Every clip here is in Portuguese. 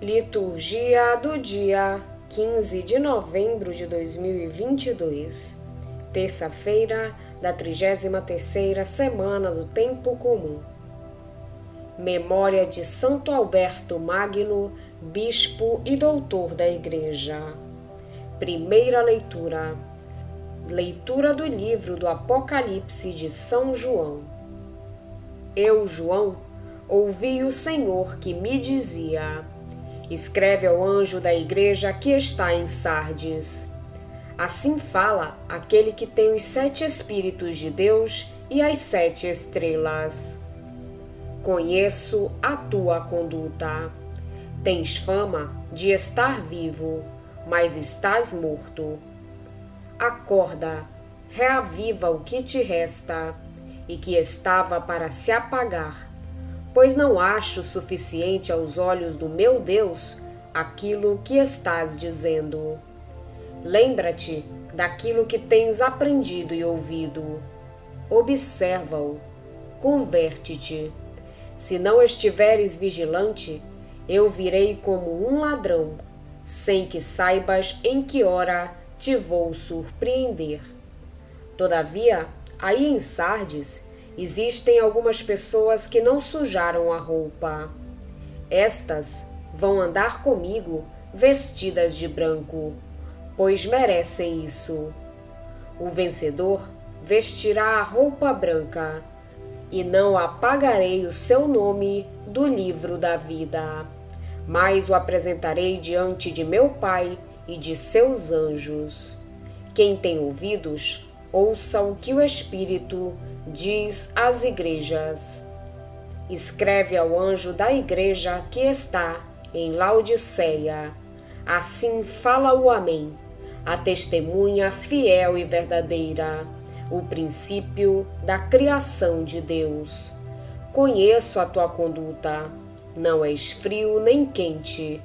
Liturgia do dia 15 de novembro de 2022, terça-feira da 33ª semana do Tempo Comum. Memória de Santo Alberto Magno, bispo e doutor da Igreja. Primeira leitura. Leitura do livro do Apocalipse de São João. Eu, João, ouvi o Senhor que me dizia: escreve ao anjo da igreja que está em Sardes. Assim fala aquele que tem os 7 Espíritos de Deus e as 7 estrelas. Conheço a tua conduta. Tens fama de estar vivo, mas estás morto. Acorda, reaviva o que te resta e que estava para se apagar, pois não acho suficiente aos olhos do meu Deus aquilo que estás dizendo. Lembra-te daquilo que tens aprendido e ouvido. Observa-o, converte-te. Se não estiveres vigilante, eu virei como um ladrão, sem que saibas em que hora te vou surpreender. Todavia, aí em Sardes, existem algumas pessoas que não sujaram a roupa. Estas vão andar comigo vestidas de branco, pois merecem isso. O vencedor vestirá a roupa branca, e não apagarei o seu nome do livro da vida, mas o apresentarei diante de meu Pai e de seus anjos. Quem tem ouvidos, ouça o que o Espírito diz às igrejas. Escreve ao anjo da igreja que está em Laodiceia. Assim fala o Amém, a testemunha fiel e verdadeira, o princípio da criação de Deus. Conheço a tua conduta. Não és frio nem quente.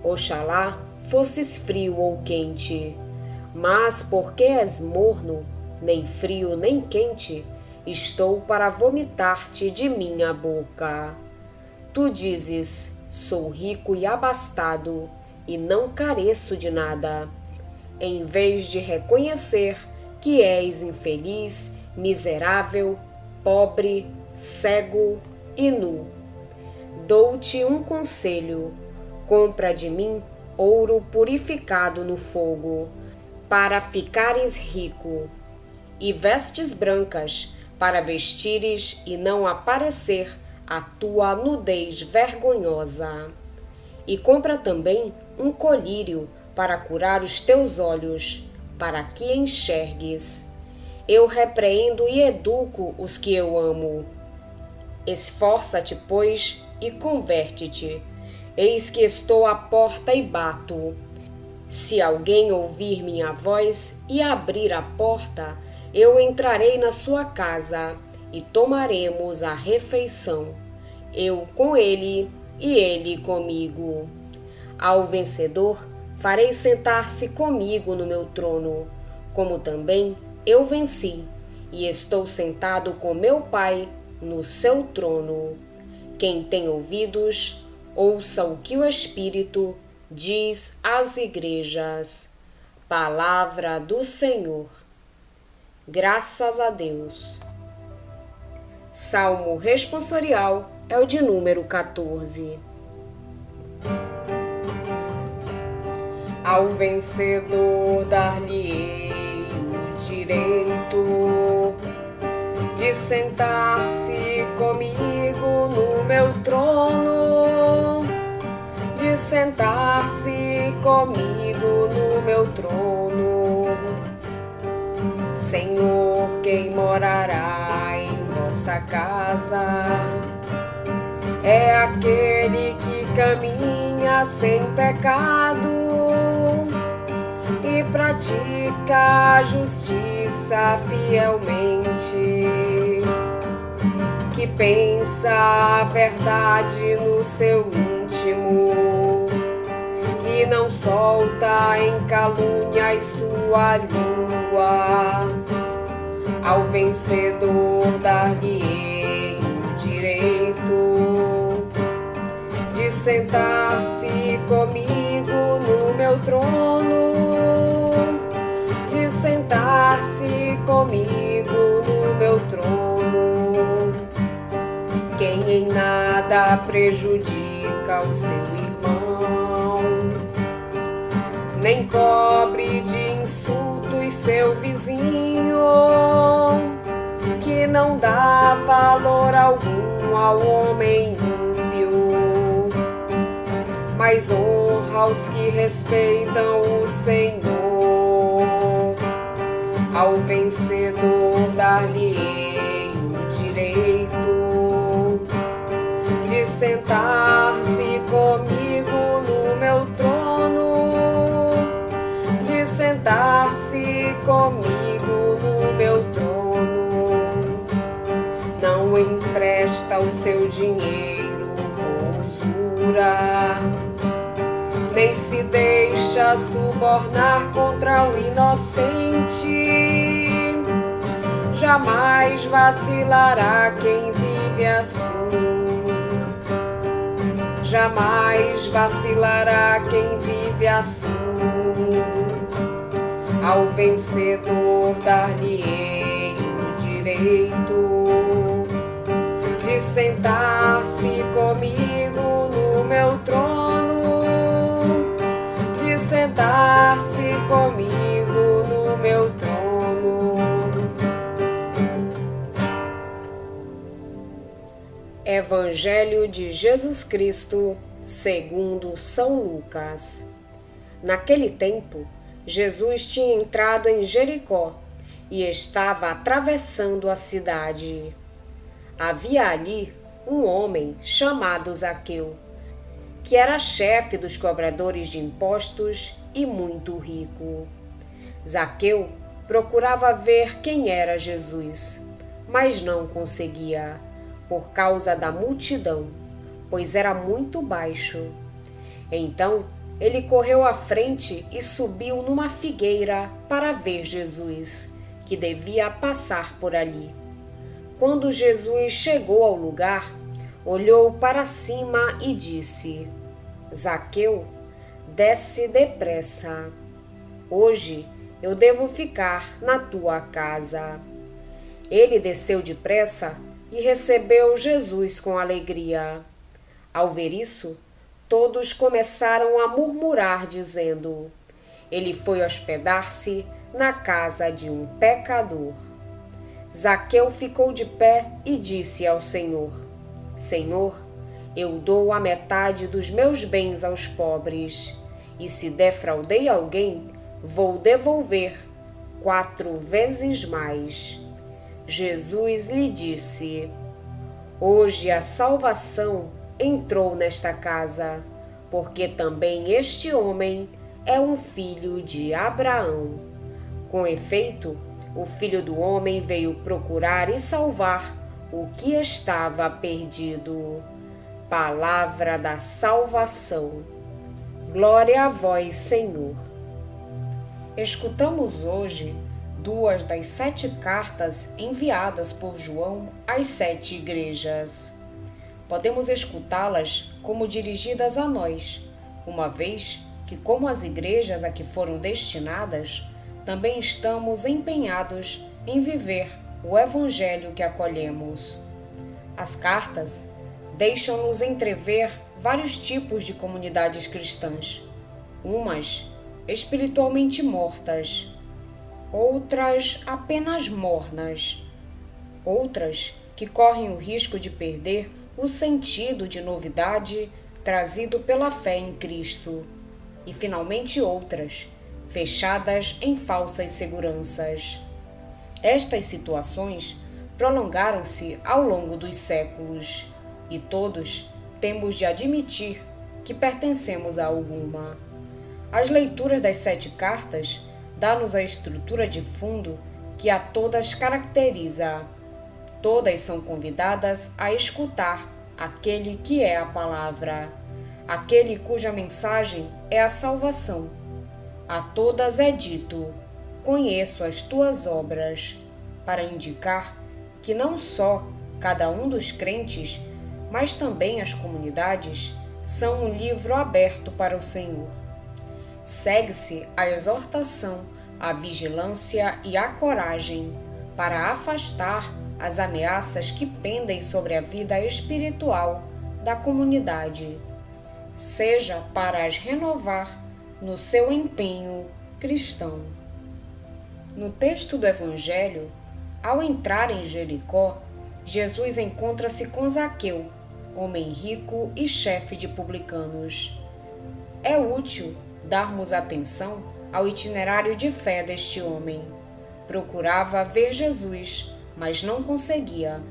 Oxalá fosses frio ou quente. Mas porque és morno, nem frio nem quente, estou para vomitar-te de minha boca. Tu dizes: sou rico e abastado, e não careço de nada, em vez de reconhecer que és infeliz, miserável, pobre, cego e nu. Dou-te um conselho: compra de mim ouro purificado no fogo, para ficares rico, e vestes brancas, para vestires e não aparecer a tua nudez vergonhosa. E compra também um colírio para curar os teus olhos, para que enxergues. Eu repreendo e educo os que eu amo. Esforça-te, pois, e converte-te. Eis que estou à porta e bato. Se alguém ouvir minha voz e abrir a porta, eu entrarei na sua casa e tomaremos a refeição, eu com ele e ele comigo. Ao vencedor farei sentar-se comigo no meu trono, como também eu venci e estou sentado com meu Pai no seu trono. Quem tem ouvidos, ouça o que o Espírito diz às igrejas. Palavra do Senhor. Graças a Deus. Salmo responsorial é o de número 14. Ao vencedor dar-lhe-ei o direito de sentar-se comigo no meu trono, de sentar-se comigo no meu trono. Senhor, quem morará em vossa casa é aquele que caminha sem pecado e pratica a justiça fielmente, que pensa a verdade no seu íntimo e não solta em calúnias sua língua. Ao vencedor dar-lhe-ei o direito de sentar-se comigo no meu trono, de sentar-se comigo no meu trono. Quem em nada prejudica o seu irmão, nem cobre de insultos seu vizinho, que não dá valor algum ao homem ímpio, mas honra os que respeitam o Senhor. Ao vencedor dar-lhe-ei o direito de sentar-se comigo no meu trono, de sentar-se comigo no meu trono. Não empresta o seu dinheiro com usura, nem se deixa subornar contra o inocente. Jamais vacilará quem vive assim, jamais vacilará quem vive assim. Ao vencedor dar-lhe-ei o direito de sentar-se comigo no meu trono, de sentar-se comigo no meu trono. Evangelho de Jesus Cristo segundo São Lucas. Naquele tempo, Jesus tinha entrado em Jericó e estava atravessando a cidade. Havia ali um homem chamado Zaqueu, que era chefe dos cobradores de impostos e muito rico. Zaqueu procurava ver quem era Jesus, mas não conseguia, por causa da multidão, pois era muito baixo. Então ele correu à frente e subiu numa figueira para ver Jesus, que devia passar por ali. Quando Jesus chegou ao lugar, olhou para cima e disse: Zaqueu, desce depressa. Hoje eu devo ficar na tua casa. Ele desceu depressa e recebeu Jesus com alegria. Ao ver isso, todos começaram a murmurar, dizendo: ele foi hospedar-se na casa de um pecador. Zaqueu ficou de pé e disse ao Senhor: Senhor, eu dou a metade dos meus bens aos pobres, e se defraudei alguém, vou devolver 4 vezes mais. Jesus lhe disse: hoje a salvação entrou nesta casa, porque também este homem é um filho de Abraão. Com efeito, o Filho do Homem veio procurar e salvar o que estava perdido. Palavra da salvação. Glória a vós, Senhor. Escutamos hoje 2 das 7 cartas enviadas por João às 7 igrejas. Podemos escutá-las como dirigidas a nós, uma vez que, como as igrejas a que foram destinadas, também estamos empenhados em viver o Evangelho que acolhemos. As cartas deixam-nos entrever vários tipos de comunidades cristãs, umas espiritualmente mortas, outras apenas mornas, outras que correm o risco de perder o sentido de novidade trazido pela fé em Cristo, e finalmente outras fechadas em falsas seguranças. Estas situações prolongaram-se ao longo dos séculos, e todos temos de admitir que pertencemos a alguma. As leituras das 7 cartas dão-nos a estrutura de fundo que a todas caracteriza. Todas são convidadas a escutar aquele que é a palavra, aquele cuja mensagem é a salvação. A todas é dito: conheço as tuas obras, para indicar que não só cada um dos crentes, mas também as comunidades são um livro aberto para o Senhor. Segue-se a exortação, a vigilância e a coragem para afastar as ameaças que pendem sobre a vida espiritual da comunidade, seja para as renovar no seu empenho cristão. No texto do Evangelho, ao entrar em Jericó, Jesus encontra-se com Zaqueu, homem rico e chefe de publicanos. É útil darmos atenção ao itinerário de fé deste homem. Procurava ver Jesus, mas não conseguia,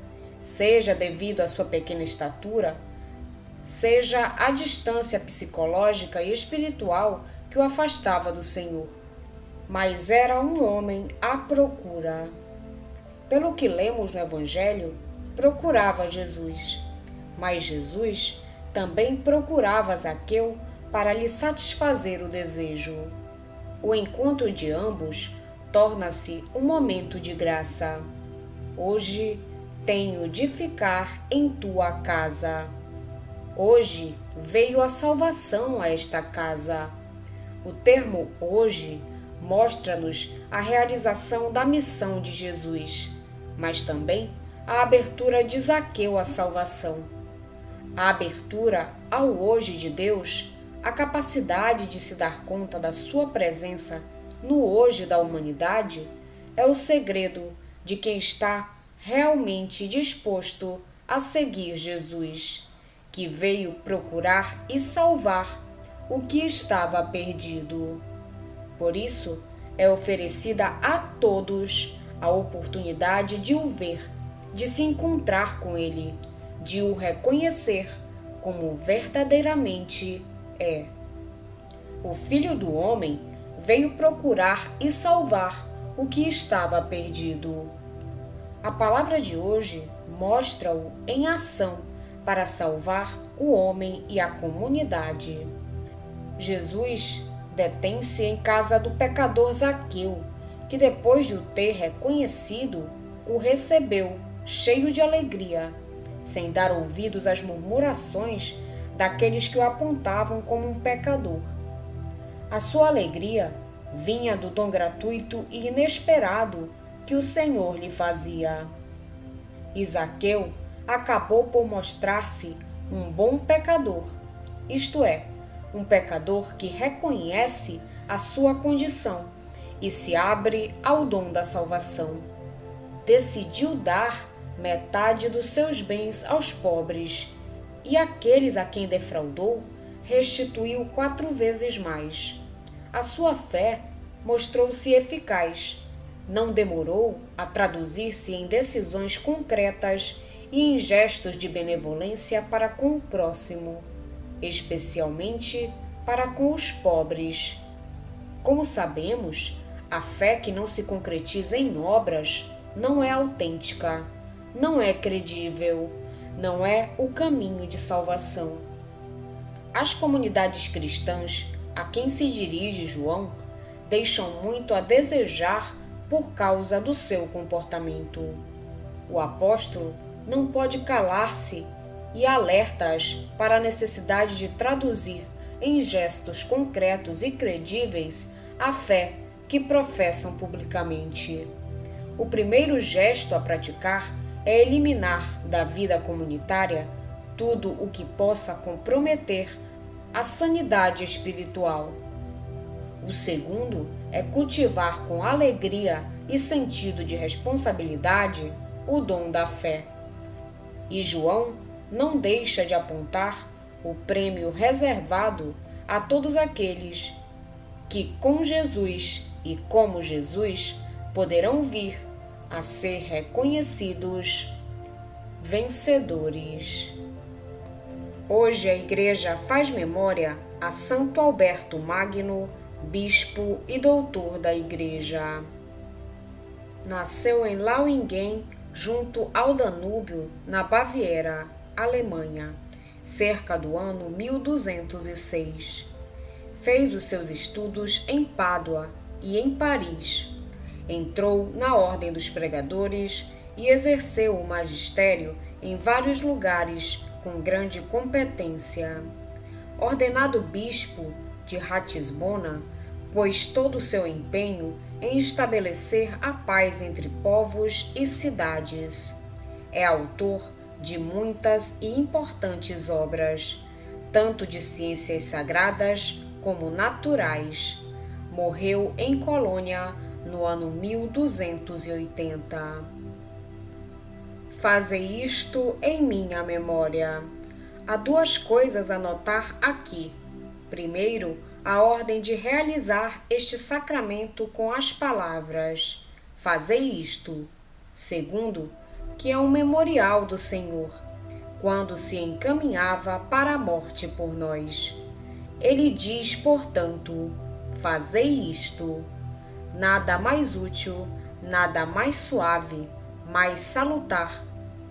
seja devido à sua pequena estatura, seja a distância psicológica e espiritual que o afastava do Senhor. Mas era um homem à procura. Pelo que lemos no Evangelho, procurava Jesus, mas Jesus também procurava Zaqueu para lhe satisfazer o desejo. O encontro de ambos torna-se um momento de graça. Hoje tenho de ficar em tua casa. Hoje veio a salvação a esta casa. O termo hoje mostra-nos a realização da missão de Jesus, mas também a abertura de Zaqueu à salvação. A abertura ao hoje de Deus, a capacidade de se dar conta da sua presença no hoje da humanidade, é o segredo de quem está realmente disposto a seguir Jesus, que veio procurar e salvar o que estava perdido. Por isso, é oferecida a todos a oportunidade de o ver, de se encontrar com Ele, de o reconhecer como verdadeiramente é. O Filho do Homem veio procurar e salvar o que estava perdido. A palavra de hoje mostra-o em ação para salvar o homem e a comunidade. Jesus detém-se em casa do pecador Zaqueu, que depois de o ter reconhecido, o recebeu cheio de alegria, sem dar ouvidos às murmurações daqueles que o apontavam como um pecador. A sua alegria vinha do dom gratuito e inesperado que o Senhor lhe fazia. E Zaqueu acabou por mostrar-se um bom pecador, isto é, um pecador que reconhece a sua condição e se abre ao dom da salvação. Decidiu dar metade dos seus bens aos pobres, e aqueles a quem defraudou restituiu 4 vezes mais. A sua fé mostrou-se eficaz. Não demorou a traduzir-se em decisões concretas e em gestos de benevolência para com o próximo, especialmente para com os pobres. Como sabemos, a fé que não se concretiza em obras não é autêntica, não é credível, não é o caminho de salvação. As comunidades cristãs a quem se dirige João deixam muito a desejar por causa do seu comportamento. O apóstolo não pode calar-se e alerta-as para a necessidade de traduzir em gestos concretos e credíveis a fé que professam publicamente. O primeiro gesto a praticar é eliminar da vida comunitária tudo o que possa comprometer a sanidade espiritual. O segundo é cultivar com alegria e sentido de responsabilidade o dom da fé. E João não deixa de apontar o prêmio reservado a todos aqueles que com Jesus e como Jesus poderão vir a ser reconhecidos vencedores. Hoje a Igreja faz memória a Santo Alberto Magno, bispo e doutor da Igreja. Nasceu em Lauingen, junto ao Danúbio, na Baviera, Alemanha, cerca do ano 1206. Fez os seus estudos em Pádua e em Paris. Entrou na Ordem dos Pregadores e exerceu o magistério em vários lugares com grande competência. ordenado bispo de Ratisbona, pôs todo o seu empenho em estabelecer a paz entre povos e cidades. É autor de muitas e importantes obras, tanto de ciências sagradas como naturais. Morreu em Colônia no ano 1280. Fazei isto em minha memória. Há duas coisas a notar aqui. Primeiro, a ordem de realizar este sacramento com as palavras: fazei isto. Segundo, que é um memorial do Senhor, quando se encaminhava para a morte por nós. Ele diz, portanto, fazei isto. Nada mais útil, nada mais suave, mais salutar,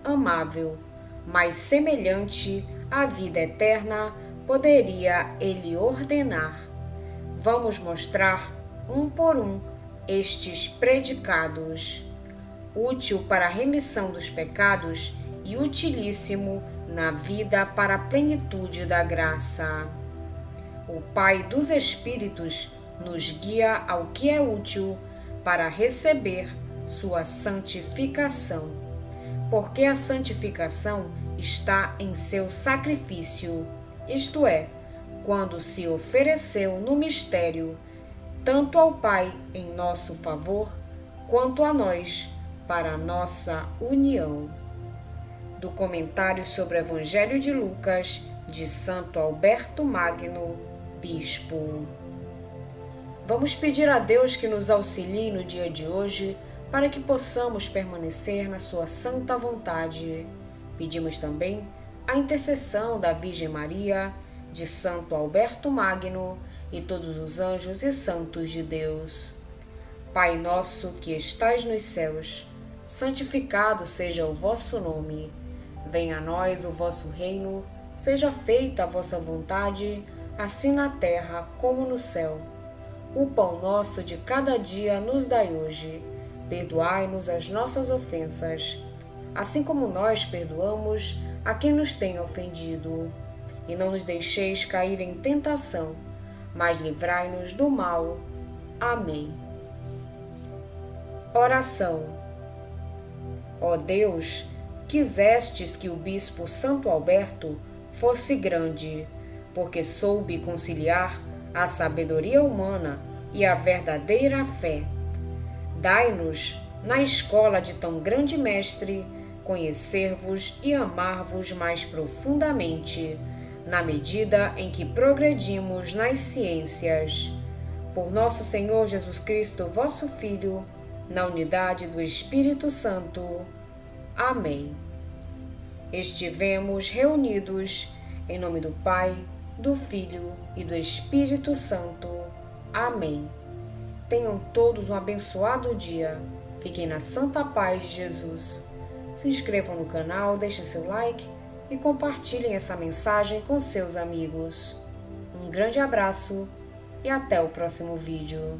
amável, mais semelhante à vida eterna poderia ele ordenar. Vamos mostrar, um por um, estes predicados. Útil para a remissão dos pecados e utilíssimo na vida para a plenitude da graça. O Pai dos Espíritos nos guia ao que é útil para receber sua santificação, porque a santificação está em seu sacrifício, isto é, quando se ofereceu no mistério, tanto ao Pai em nosso favor, quanto a nós, para a nossa união. Do comentário sobre o Evangelho de Lucas, de Santo Alberto Magno, Bispo. Vamos pedir a Deus que nos auxilie no dia de hoje, para que possamos permanecer na sua santa vontade. Pedimos também a intercessão da Virgem Maria, de Santo Alberto Magno e todos os anjos e santos de Deus. Pai nosso que estais nos céus, santificado seja o vosso nome. Venha a nós o vosso reino, seja feita a vossa vontade, assim na terra como no céu. O pão nosso de cada dia nos dai hoje. Perdoai-nos as nossas ofensas, assim como nós perdoamos a quem nos tem ofendido. E não nos deixeis cair em tentação, mas livrai-nos do mal. Amém. Oração. Ó Deus, quisestes que o bispo Santo Alberto fosse grande, porque soube conciliar a sabedoria humana e a verdadeira fé. Dai-nos, na escola de tão grande mestre, conhecer-vos e amar-vos mais profundamente, na medida em que progredimos nas ciências. Por nosso Senhor Jesus Cristo, vosso Filho, na unidade do Espírito Santo. Amém. Estivemos reunidos em nome do Pai, do Filho e do Espírito Santo. Amém. Tenham todos um abençoado dia. Fiquem na santa paz de Jesus. Se inscrevam no canal, deixem seu like e compartilhem essa mensagem com seus amigos. Um grande abraço e até o próximo vídeo.